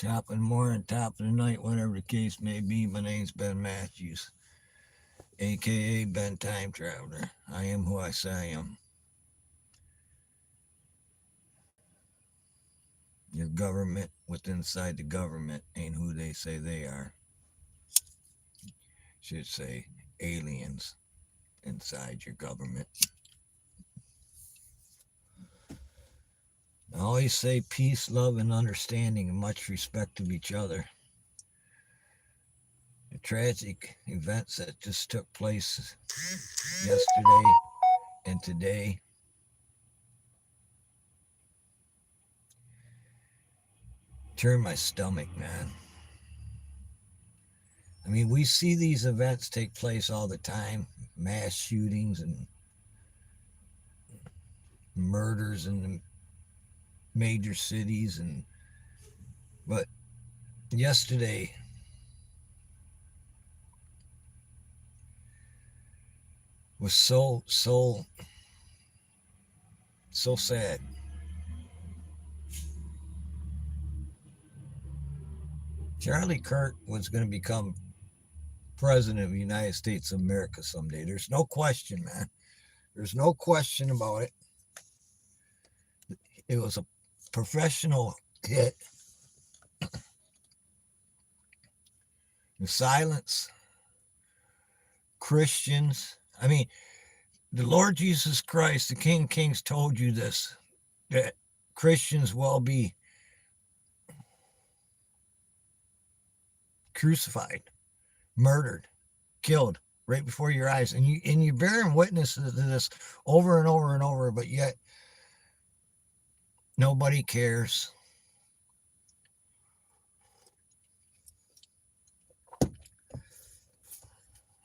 Top of the morning, top of the night, whatever the case may be. My name's Ben Matthews, aka Ben Time Traveler. I am who I say I am. Your government with inside the government ain't who they say they are. Should say aliens inside your government. I always say peace, love, and understanding and much respect of each other. The tragic events that just took place yesterday and today turned my stomach, man. I mean, we see these events take place all the time, mass shootings and murders in the major cities, and but yesterday was so sad. Charlie Kirk was going to become president of the United States of America someday. There's no question, man. There's no question about it. It was a professional hit. The silence, Christians. I mean, the Lord Jesus Christ, the King of Kings, told you this, that Christians will be crucified, murdered, killed right before your eyes, and you're bearing witness to this over and over and over, but yet nobody cares.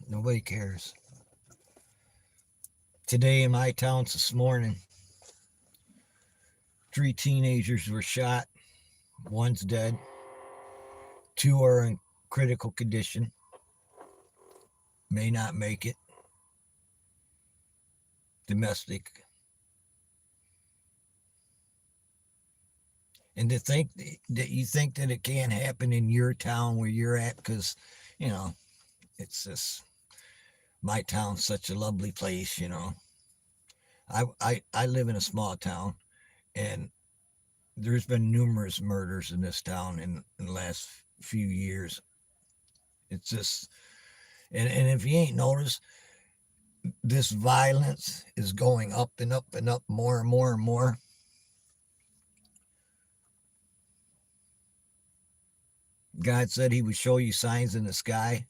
Nobody cares. Today in my town this morning, 3 teenagers were shot. One's dead. 2 are in critical condition. May not make it. Domestic. And to think that you think that it can't happen in your town where you're at, because, it's just, my town's such a lovely place, I live in a small town, and there's been numerous murders in this town in the last few years. It's just, and if you ain't noticed, this violence is going up and up and up, more and more and more. God said he would show you signs in the sky.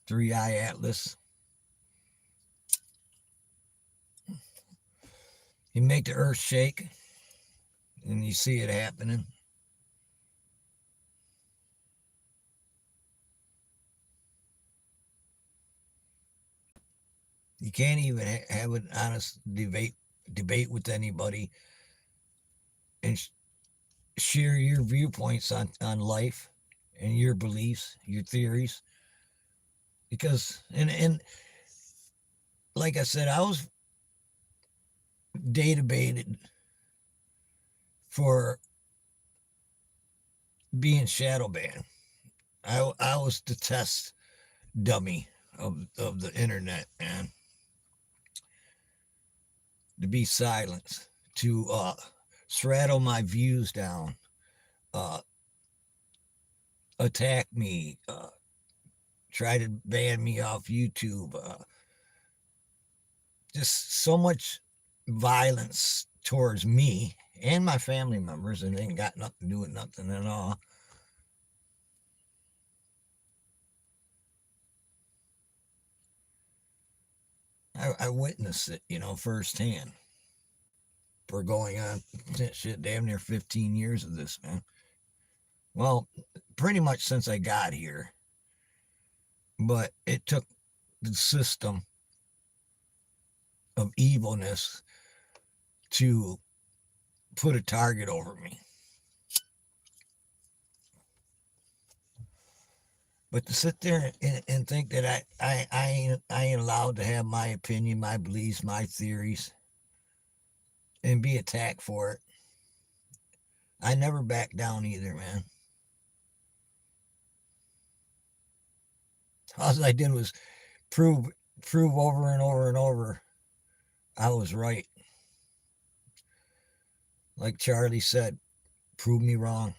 3-eye atlas. He make the earth shake, and you see it happening. You can't even have an honest debate with anybody and share your viewpoints on life and your beliefs, your theories. Because, and like I said, I was debated for being shadow banned. I was the test dummy of the internet, man. To be silenced, to straddle my views down, attack me, try to ban me off YouTube. Just so much violence towards me and my family members, and it ain't got nothing to do with nothing at all. I witnessed it, firsthand. For going on shit damn near 15 years of this, man. Well, pretty much since I got here. But it took the system of evilness to put a target over me. But to sit there and think that I ain't allowed to have my opinion, my beliefs, my theories, and be attacked for it. I never back down either, man. All I did was prove prove over and over and over I was right. Like Charlie said, prove me wrong.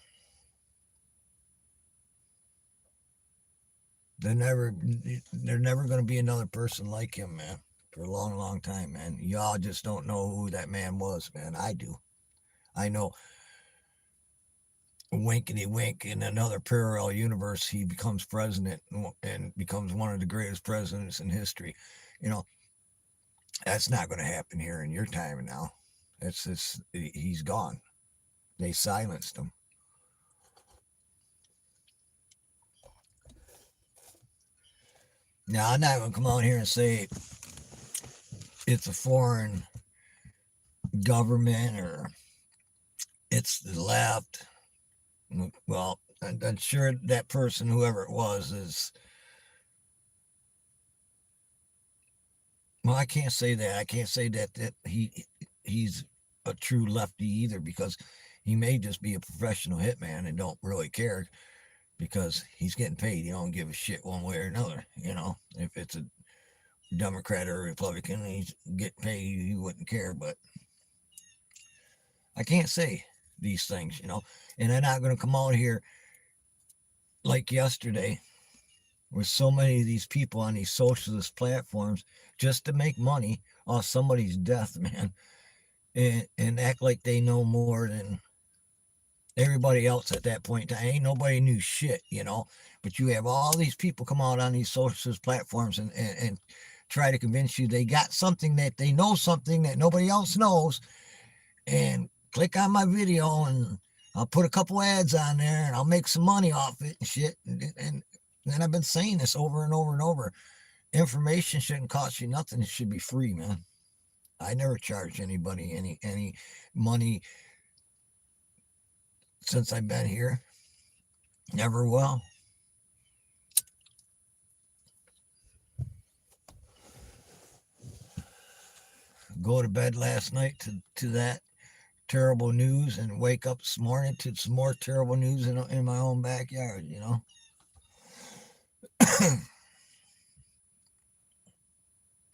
They're never going to be another person like him, man. For a long, long time, man. Y'all just don't know who that man was, man. I do. I know winkety wink in another parallel universe, he becomes president and becomes one of the greatest presidents in history. You know, that's not going to happen here in your time now. It's just, he's gone. They silenced him. Now, I'm not going to come out here and say it's a foreign government or it's the left. Well, I'm sure that person, whoever it was, is. Well, I can't say that. I can't say that he's a true lefty either, because he may just be a professional hitman and don't really care because he's getting paid. He don't give a shit one way or another. If it's a Democrat or a Republican, he's getting paid. He wouldn't care. But I can't say these things, and I'm not going to come out here like yesterday with so many of these people on these socialist platforms just to make money off somebody's death, man, and act like they know more than everybody else at that point in time. Ain't nobody knew shit, but you have all these people come out on these socialist platforms and try to convince you they got something, that they know something that nobody else knows, and click on my video and I'll put a couple ads on there and I'll make some money off it and shit. And I've been saying this over and over and over. Information shouldn't cost you nothing. It should be free, man. I never charged anybody any money since I've been here. Never will. Go to bed last night to that terrible news and wake up this morning to some more terrible news in my own backyard,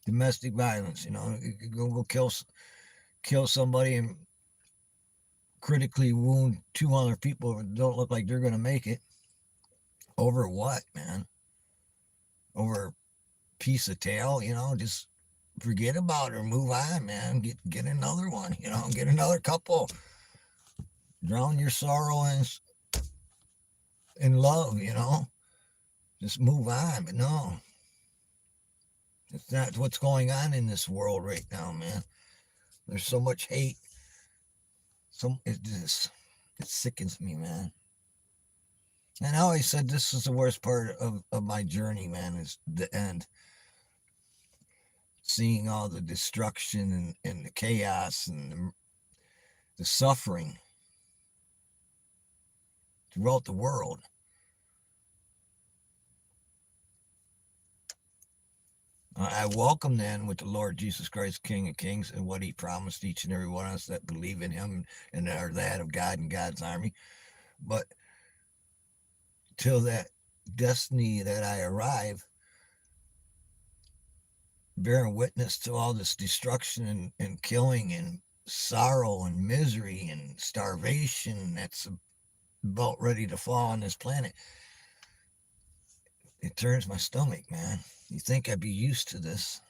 Domestic violence, you could go kill somebody and critically wound 200 people who don't look like they're going to make it. Over what, man? Over a piece of tail, just forget about it or move on, man. Get another one, get another couple. Drown your sorrow in love, Just move on. But no, it's not what's going on in this world right now, man. There's so much hate. It sickens me, man. And I always said this is the worst part of my journey, man, is the end. Seeing all the destruction and the chaos and the suffering throughout the world. I welcome then with the Lord Jesus Christ, King of Kings, and what he promised each and every one of us that believe in him and are that of God and God's army. But till that destiny that I arrive, bearing witness to all this destruction and killing and sorrow and misery and starvation that's about ready to fall on this planet, it turns my stomach, man. You think I'd be used to this,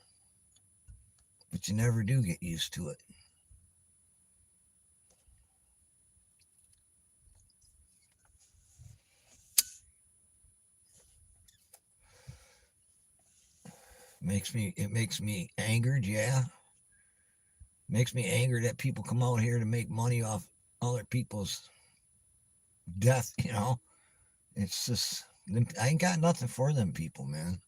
but you never do get used to it. It makes me angered, yeah. Makes me angry that people come out here to make money off other people's death, It's just, I ain't got nothing for them people, man.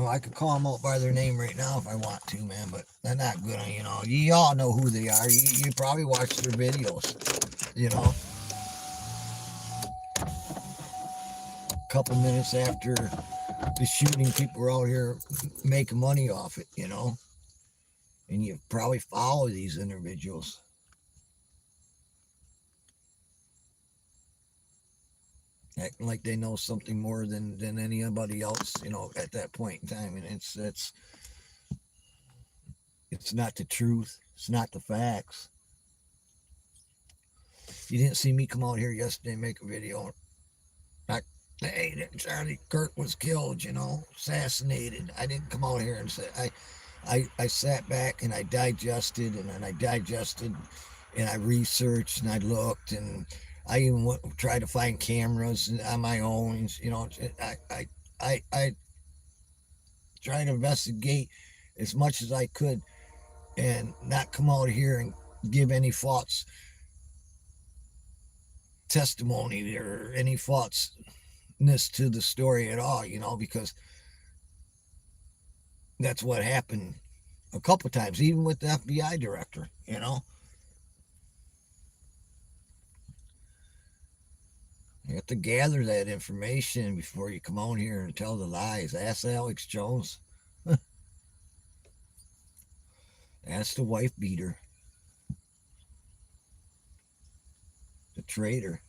I could call them out by their name right now if I want to, man, but they're not good. You all know who they are. You probably watch their videos, A couple minutes after the shooting, people were out here making money off it, And you probably follow these individuals. acting like they know something more than anybody else, at that point in time. And it's not the truth. It's not the facts. You didn't see me come out here yesterday and make a video like, hey, Charlie Kirk was killed, assassinated. I didn't come out here and say I sat back and I digested and I digested and I researched and I looked and I even tried to find cameras on my own. I tried to investigate as much as I could and not come out here and give any false testimony or any falseness to the story at all, because that's what happened a couple times, even with the FBI director. You have to gather that information before you come on here and tell the lies. Ask Alex Jones. Ask the wife beater, the traitor.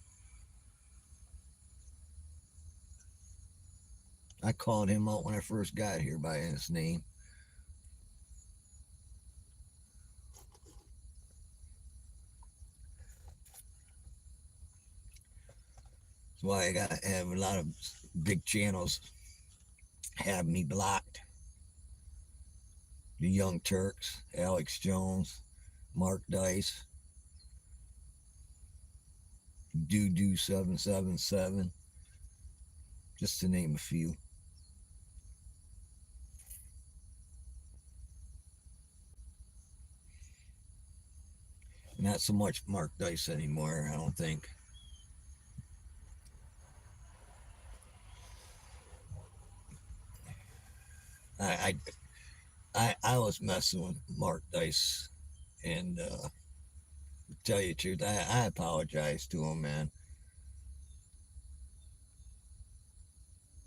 I called him out when I first got here by his name. That's why I got to have a lot of big channels have me blocked. The Young Turks, Alex Jones, Mark Dice, Doo 777, just to name a few. Not so much Mark Dice anymore, I don't think. I I was messing with Mark Dice, and tell you the truth, I apologize to him, man,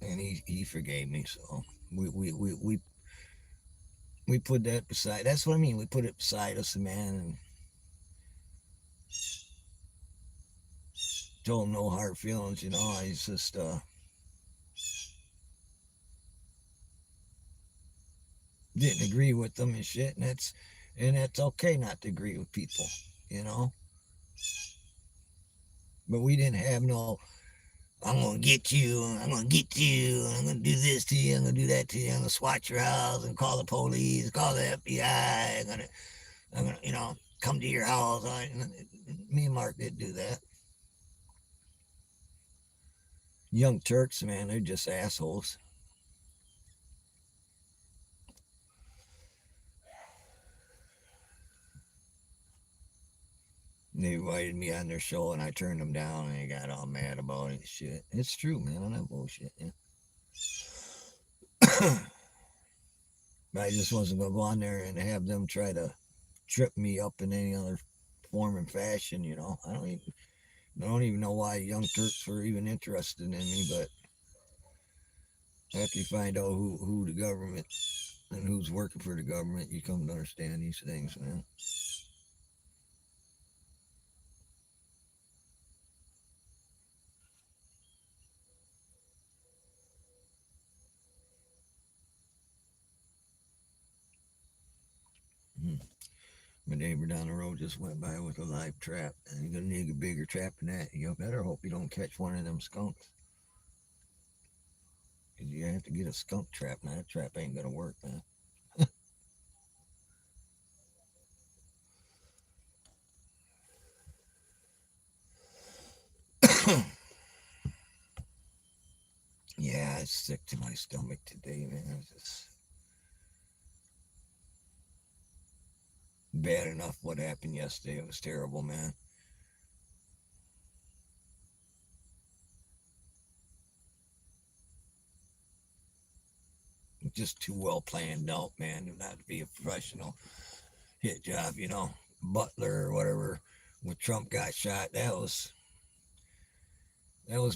and he forgave me. So we we we we we put that beside. That's what I mean. We put it beside us, man, and told him no hard feelings. I just didn't agree with them and shit, and that's okay not to agree with people, you know. But we didn't have no. I'm gonna get you. I'm gonna get you. I'm gonna do this to you. I'm gonna do that to you. I'm gonna swat your house and call the police, call the FBI. I'm gonna come to your house. Me and Mark did do that. Young Turks, man, they're just assholes. They invited me on their show and I turned them down and they got all mad about it. Shit, it's true, man. I'm not bullshit. Yeah. But I just wasn't gonna go on there and have them try to trip me up in any other form and fashion. I don't even know why Young Turks were even interested in me, but after you find out who the government and who's working for the government, you come to understand these things, man. Hmm. My neighbor down the road just went by with a live trap, and you're gonna need a bigger trap than that. You better hope you don't catch one of them skunks. Cause you have to get a skunk trap. Now that trap ain't gonna work, man. Yeah, it's sick to my stomach today, man. It's just bad enough what happened yesterday. It was terrible, man. Just too well planned out, man, not to be a professional hit job. Butler or whatever, when Trump got shot, that was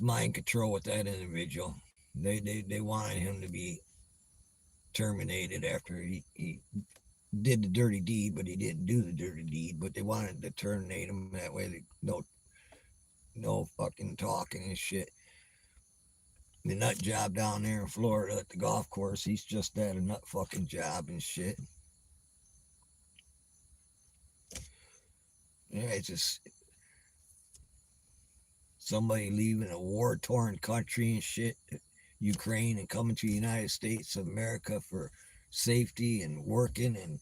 mind control with that individual. They wanted him to be terminated after he did the dirty deed, but he didn't do the dirty deed. But they wanted to terminate him that way. No fucking talking and shit. The nut job down there in Florida at the golf course, he's just at a nut fucking job and shit. Yeah, it's just somebody leaving a war torn country and shit, Ukraine, and coming to the United States of America for safety and working and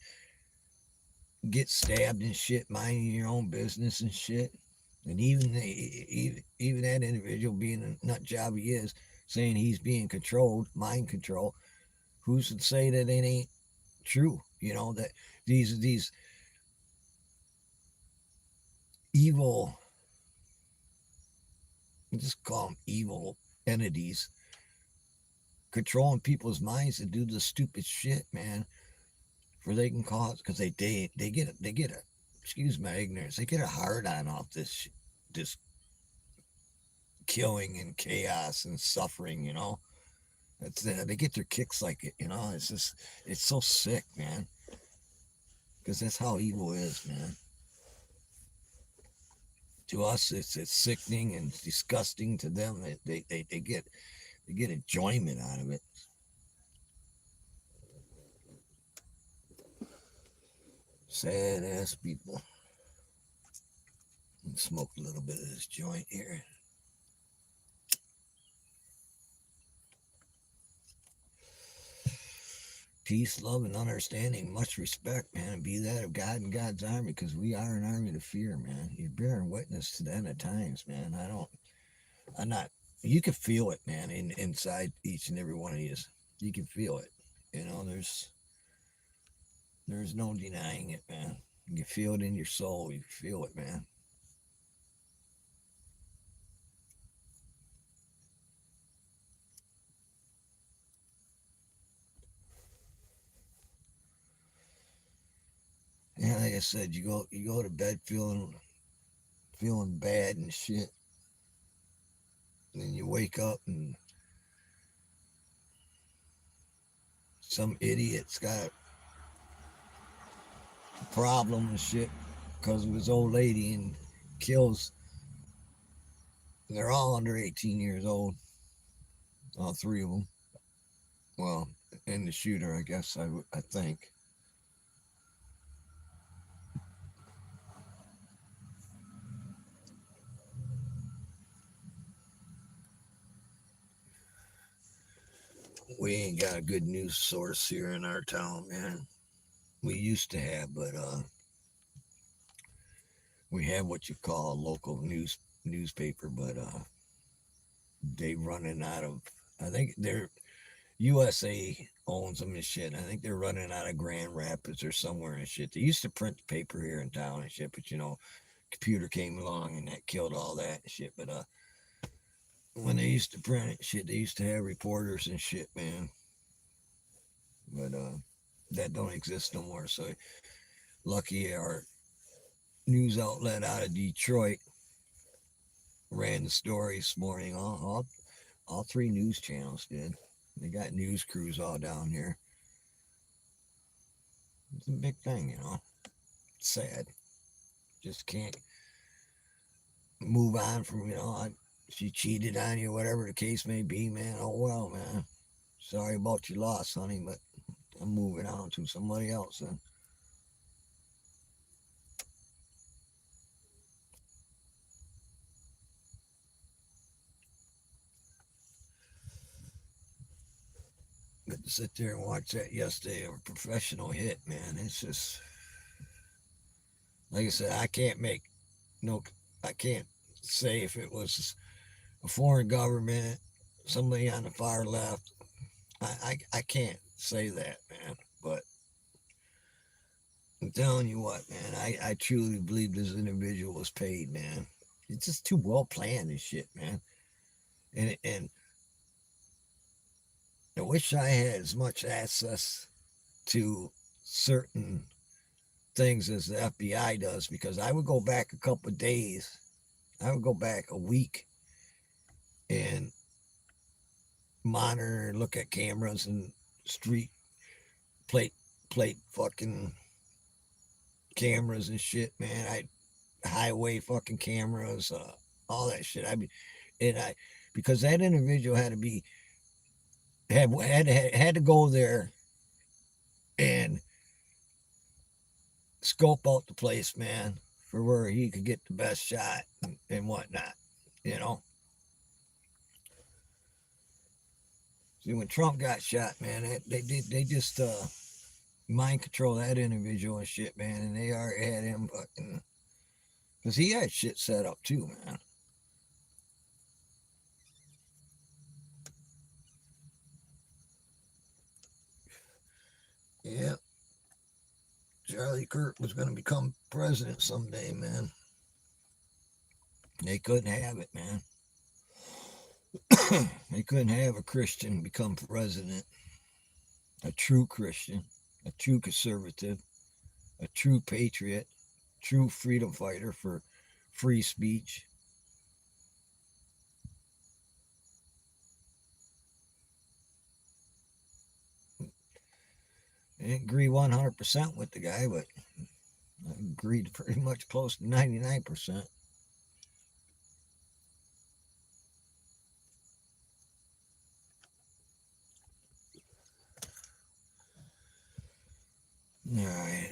get stabbed and shit, minding your own business and shit. And even that individual being a nut job he is, saying he's being controlled, mind control. Who's to say that it ain't true? You know that these evil, just call them evil entities, controlling people's minds to do the stupid shit, man. For they can cause because they get a excuse my ignorance, they get a hard on off this killing and chaos and suffering, you know. They get their kicks like it, you know. It's just it's so sick, man. Because that's how evil is, man. To us, it's sickening and disgusting. To them, they get enjoyment out of it. Sad ass people. Smoke a little bit of this joint here. Peace, love, and understanding. Much respect, man. And be that of God and God's army, because we are an army to fear, man. You're bearing witness to that at times, man. I'm not. You can feel it, man, inside each and every one of you. You can feel it. You know, there's no denying it, man. You can feel it in your soul. You can feel it, man. Yeah, like I said, you go to bed feeling bad and shit. And then you wake up and some idiot's got a problem and shit because of his old lady and kills. They're all under 18 years old, all three of them. Well, and the shooter, I guess, I think. We ain't got a good news source here in our town, man. We used to have, but we have what you call a local newspaper, but they running out of. I think they're USA owns them and shit. I think they're running out of Grand Rapids or somewhere and shit. They used to print the paper here in town and shit, but you know, computer came along and that killed all that and shit. But when they used to print it, shit, they used to have reporters and shit, man. But that don't exist no more. So lucky our news outlet out of Detroit ran the story this morning. All three news channels did. They got news crews all down here. It's a big thing, you know. It's sad. Just can't move on from, you know, she cheated on you, whatever the case may be, man. Oh well, man. Sorry about your loss, honey, but I'm moving on to somebody else then. But to sit there and watch that yesterday, a professional hit, man, it's just like I said, no, I can't say if it was a foreign government, somebody on the far left. I can't say that, man. But I'm telling you what, man, I truly believe this individual was paid, man. It's just too well planned and shit, man. And I wish I had as much access to certain things as the FBI does because I would go back a couple of days. I would go back a week and monitor and look at cameras and street plate plate fucking cameras and shit, man. I highway fucking cameras, all that shit. I mean, and I because that individual had to be had to go there and scope out the place, man, for where he could get the best shot and whatnot. You know, see when Trump got shot, man, they just mind control that individual and shit, man, and they already had him fucking because he had shit set up too, man. Yeah, Charlie Kirk was going to become president someday, man. They couldn't have it, man. They couldn't have a Christian become president, a true Christian, a true conservative, a true patriot, true freedom fighter for free speech. I didn't agree 100% with the guy, but I agreed pretty much close to 99%. All right,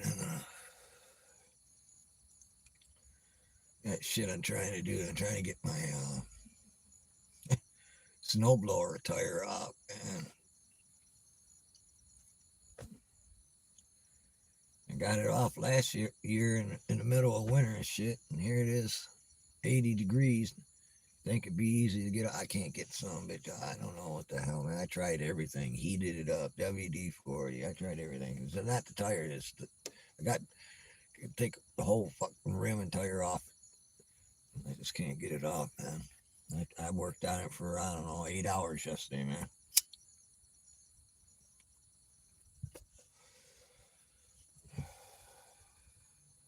that shit I'm trying to do. I'm trying to get my snowblower tire off, man. I got it off last year in the middle of winter and shit, and here it is, 80 degrees. Think it'd be easy to get. I can't get some, but I don't know what the hell, man. I tried everything, heated it up, WD 40. I tried everything. It's not the tire. I got to take the whole fucking rim and tire off. I just can't get it off, man. I worked on it for I don't know 8 hours yesterday, man.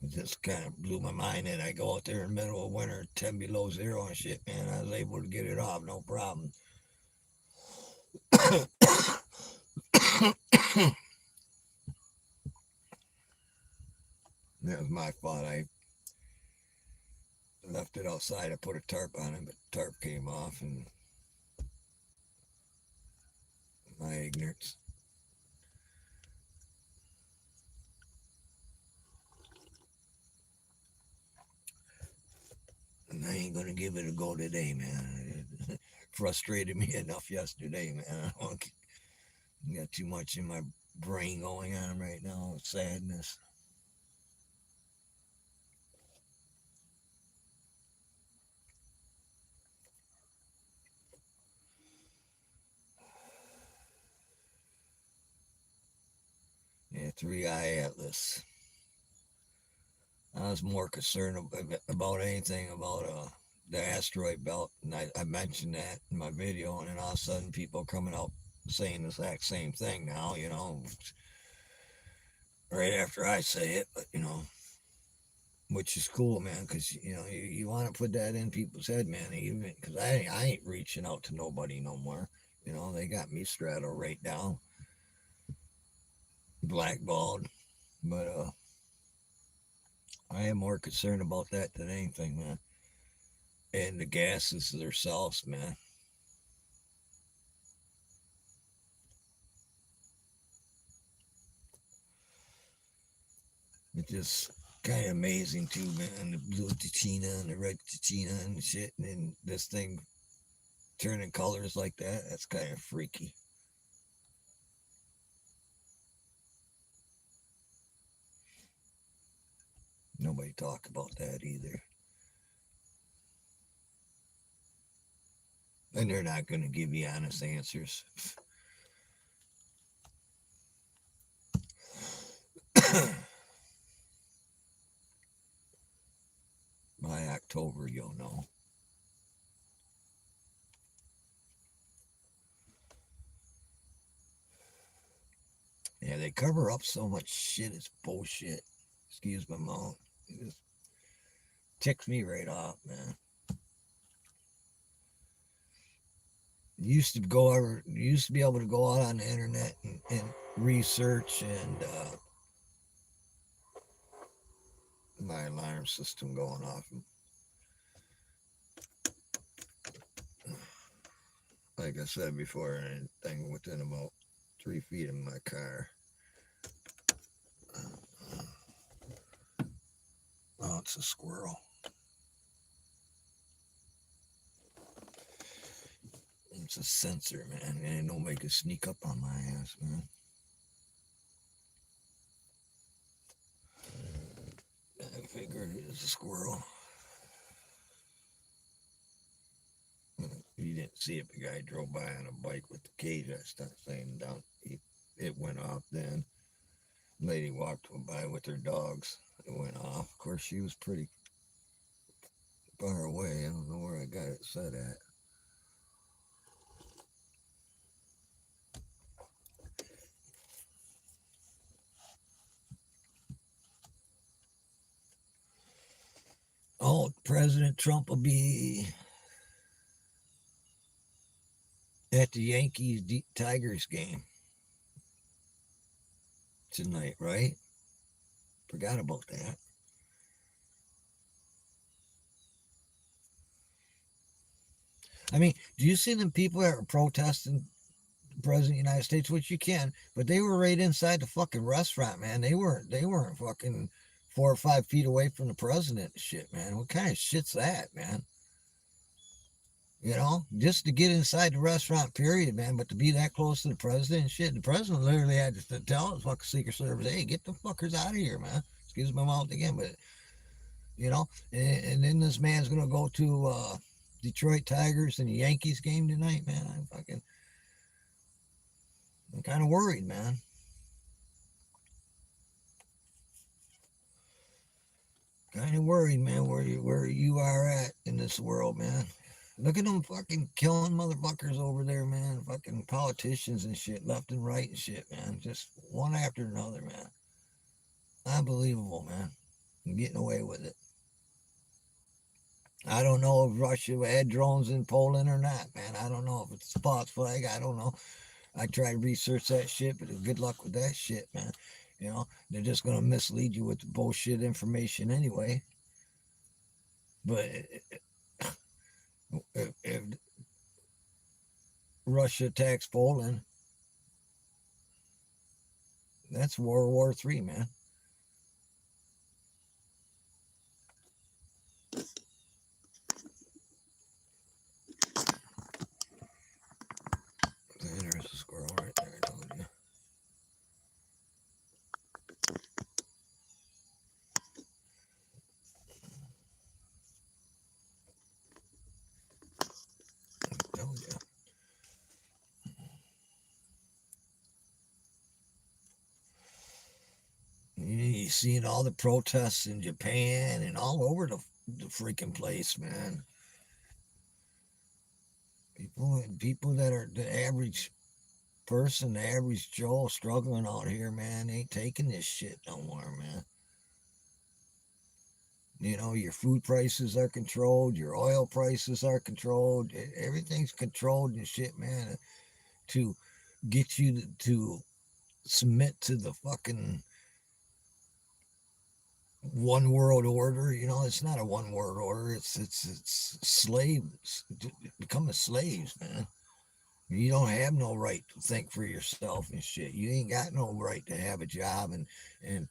It just kind of blew my mind. And I go out there in the middle of winter, 10 below zero and shit, man. I was able to get it off, no problem. That was my fault. I left it outside. I put a tarp on it, but the tarp came off, and my ignorance. And I ain't gonna give it a go today, man. It frustrated me enough yesterday, man. I got too much in my brain going on right now with sadness. Yeah, Three Eye Atlas. I was more concerned about anything about the asteroid belt, and I mentioned that in my video, and then all of a sudden people coming out saying the exact same thing now, right after I say it, but which is cool, man, because you want to put that in people's head, man, even because I ain't reaching out to nobody no more. They got me straddled right down, blackballed, but I am more concerned about that than anything, man. And the gases themselves, man. It's just kind of amazing too, man. The blue Ticina and the red Ticina and shit, and then this thing turning colors like that. That's kind of freaky. Nobody talk about that either. And they're not going to give you honest answers. By October, you'll know. Yeah, they cover up so much shit. It's bullshit. Excuse my mouth. It just ticks me right off, man. You used to be able to go out on the internet and research and my alarm system going off. like I said before, anything within about 3 feet of my car. Oh, it's a squirrel. It's a sensor, man. Ain't nobody can sneak up on my ass, man. I figured it was a squirrel. You didn't see it. The guy drove by on a bike with the cage. I started saying down. It went off then. Lady walked by with her dogs. It went off. Of course, she was pretty far away. I don't know where I got it set at. Oh, President Trump will be at the Yankees Tigers game tonight, right? Forgot about that. I mean, do you see them people that were protesting the president of the United States, which you can, but they were right inside the fucking restaurant, man. They weren't fucking 4 or 5 feet away from the president and shit, man. What kind of shit's that, man? You know, just to get inside the restaurant, period, man. But to be that close to the president and shit, the president literally had to tell his fucking Secret Service, "Hey, get the fuckers out of here, man." Excuse my mouth again, but you know, and then this man's gonna go to Detroit Tigers and the Yankees game tonight, man. I'm kind of worried, man. Kind of worried, man, where you are at in this world, man. Look at them fucking killing motherfuckers over there, man. Fucking politicians and shit, left and right and shit, man. Just one after another, man. Unbelievable, man. And getting away with it. I don't know if Russia had drones in Poland or not, man. I don't know if it's a false flag. I don't know. I tried to research that shit, but good luck with that shit, man. You know, they're just going to mislead you with bullshit information anyway. But if Russia attacks Poland, that's World War III, man. There's a squirrel right there, I told you. I told you. You seen all the protests in Japan and all over the freaking place, man. People that are the average person, the average Joe struggling out here, man, ain't taking this shit no more, man. You know, your food prices are controlled, your oil prices are controlled, everything's controlled and shit, man, to get you to submit to the fucking one world order. You know, it's not a one world order. It's slaves becoming slaves, man. You don't have no right to think for yourself and shit. You ain't got no right to have a job and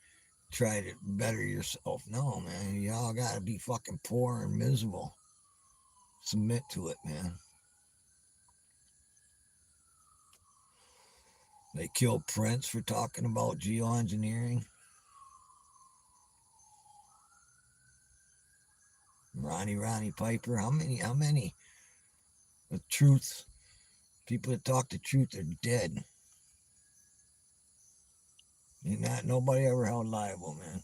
try to better yourself. No, man. Y'all gotta be fucking poor and miserable. Submit to it, man. They killed Prince for talking about geoengineering. Ronnie Piper. How many the truth people that talk the truth are dead. And not nobody ever held liable, man.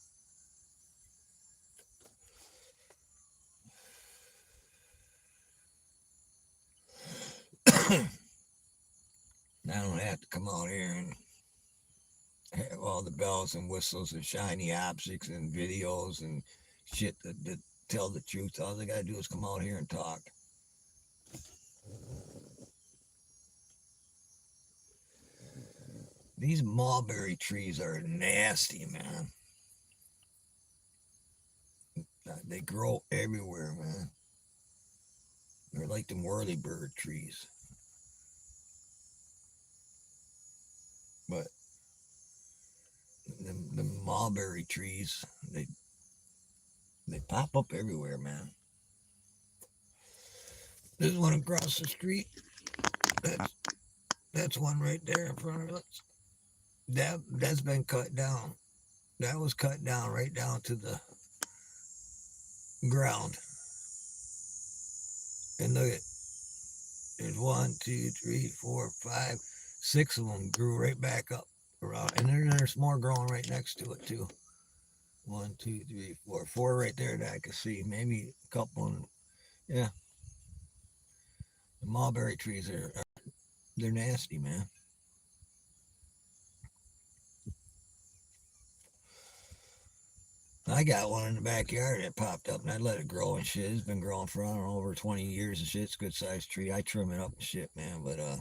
I don't have to come out here and have all the bells and whistles and shiny objects and videos and shit that tell the truth. All they gotta do is come out here and talk. These mulberry trees are nasty, man. They grow everywhere, man. They're like them whirly bird trees. But the mulberry trees, they pop up everywhere, man. There's one across the street. That's that's one right there in front of us. That's been cut down. That was cut down right down to the ground. And look at there's one, two, three, four, five, six of them grew right back up around, and there's more growing right next to it too. One, two, three, four right there that I can see. Maybe a couple. Yeah, the mulberry trees are they're nasty, man. I got one in the backyard that popped up, and I let it grow and shit. It's been growing for I don't know over 20 years and shit. It's a good sized tree. I trim it up and shit, man. But I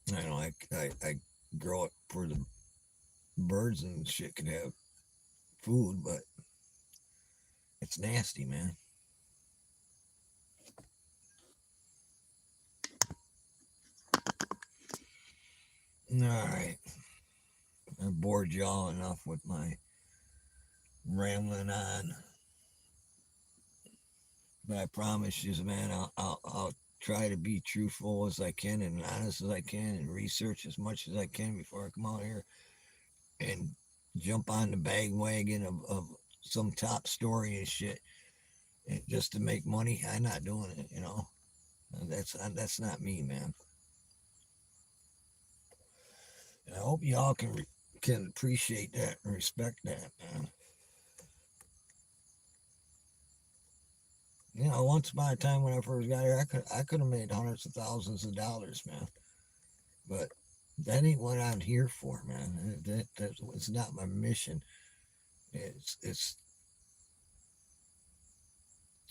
don't know. I grow it for the birds and shit can have food, but it's nasty, man. All right, I bored y'all enough with my rambling on, but I promise you, man, I'll try to be truthful as I can and honest as I can and research as much as I can before I come out here and jump on the bandwagon of some top story and shit and just to make money. I'm not doing it, you know. That's not me, man. And I hope y'all can appreciate that and respect that, man. You know, once upon a time when I first got here, I could have made hundreds of thousands of dollars, man. But that ain't what I'm here for, man. That's not my mission. It's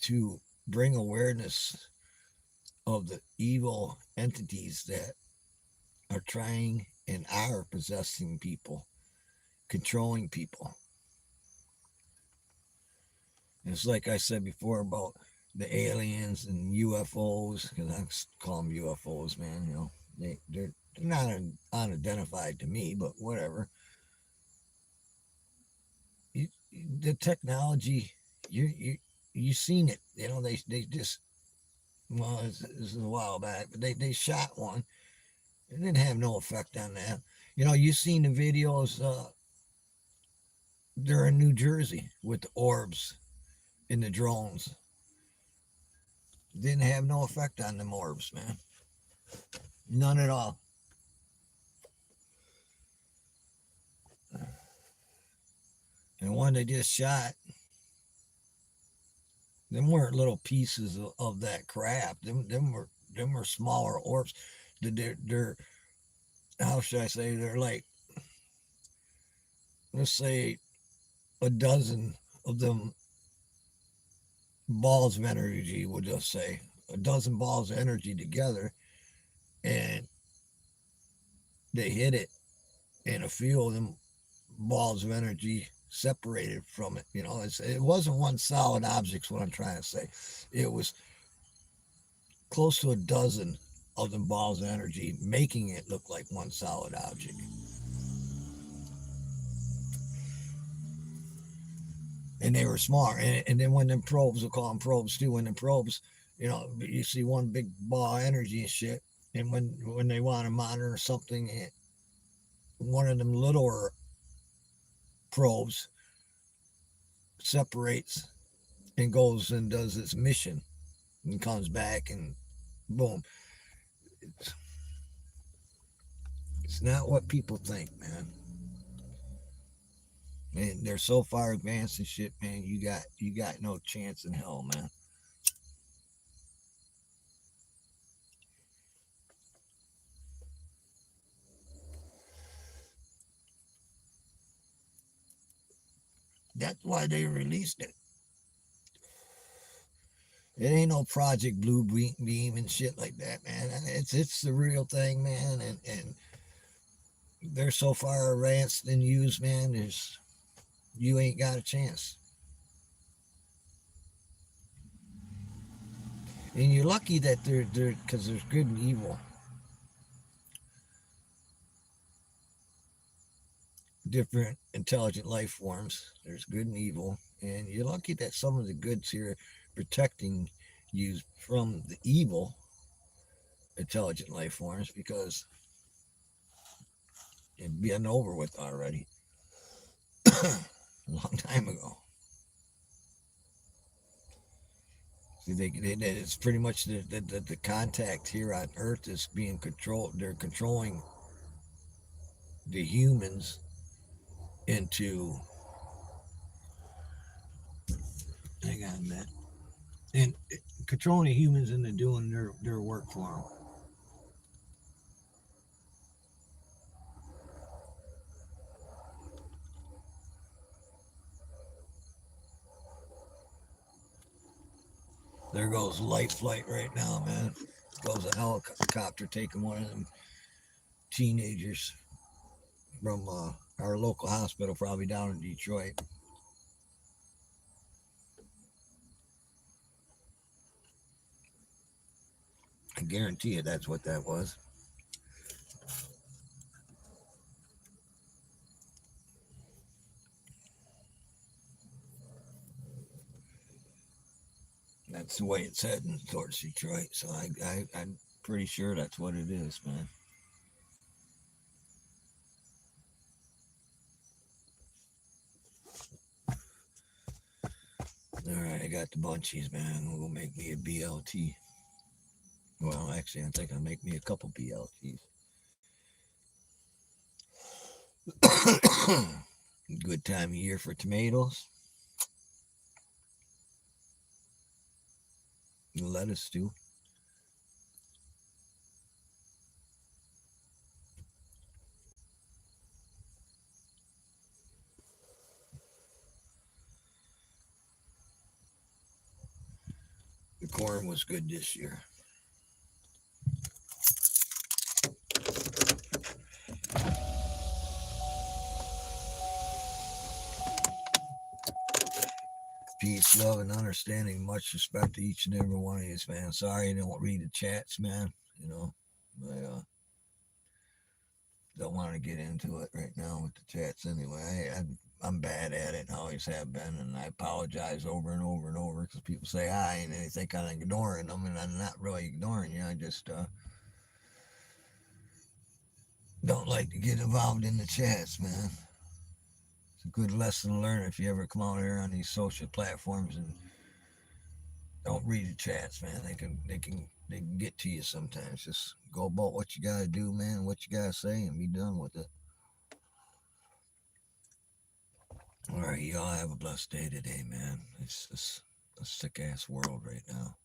to bring awareness of the evil entities that are trying and are possessing people, controlling people. And it's like I said before about the aliens and UFOs, because I call them UFOs, man. You know, they're not unidentified to me, but whatever. You, the technology, you seen it. You know, they just well, this is a while back, but they shot one. It didn't have no effect on that. You know, you seen the videos. They're in New Jersey with the orbs in the drones. Didn't have no effect on them orbs, man. None at all. And one they just shot, them weren't little pieces of that crap. Them were smaller orbs. They're how should I say? They're like, let's say a dozen of them balls of energy. We'll just say a dozen balls of energy together, and they hit it, and a few of them balls of energy separated from it. You know, it wasn't one solid object. Is what I'm trying to say. It was close to a dozen of them balls of energy, making it look like one solid object. And they were smart. And then when them probes, we'll call them probes too. When them probes, you know, you see one big ball of energy and shit. And when they want to monitor something, one of them littler probes separates and goes and does its mission and comes back and boom. It's, it's not what people think, man. Man, they're so far advanced and shit, man. You got no chance in hell, man. That's why they released it. It ain't no Project Blue Beam and shit like that, man. It's the real thing, man. And they're so far advanced and used, man. You ain't got a chance. And you're lucky that they're because there's good and evil, different intelligent life forms. There's good and evil, and you're lucky that some of the goods here protecting you from the evil intelligent life forms because it'd been over with already a long time ago. See, it's pretty much the contact here on Earth is being controlled. They're controlling the humans into, hang on a minute, and controlling the humans into doing their work for them. There goes light flight right now, man. Goes a helicopter taking one of them teenagers from our local hospital, probably down in Detroit. I guarantee you that's what that was. That's the way it's heading towards Detroit. So I'm pretty sure that's what it is, man. All right, I got the bunchies, man. We'll make me a BLT. Well, actually, I'm thinking I'll make me a couple BLTs. Good time of year for tomatoes. Lettuce too. The corn was good this year. Peace, love, and understanding. Much respect to each and every one of you, man. Sorry I don't read the chats, man. You know, I don't want to get into it right now with the chats anyway. I'm bad at it and always have been, and I apologize over and over and over because people say hi and they think I'm ignoring them, and I'm not really ignoring you. I just don't like to get involved in the chats, man. It's a good lesson to learn if you ever come out here on these social platforms and don't read the chats, man. They can get to you sometimes. Just go about what you gotta do, man, what you gotta say, and be done with it. All right, y'all have a blessed day today, man. It's just a sick ass world right now.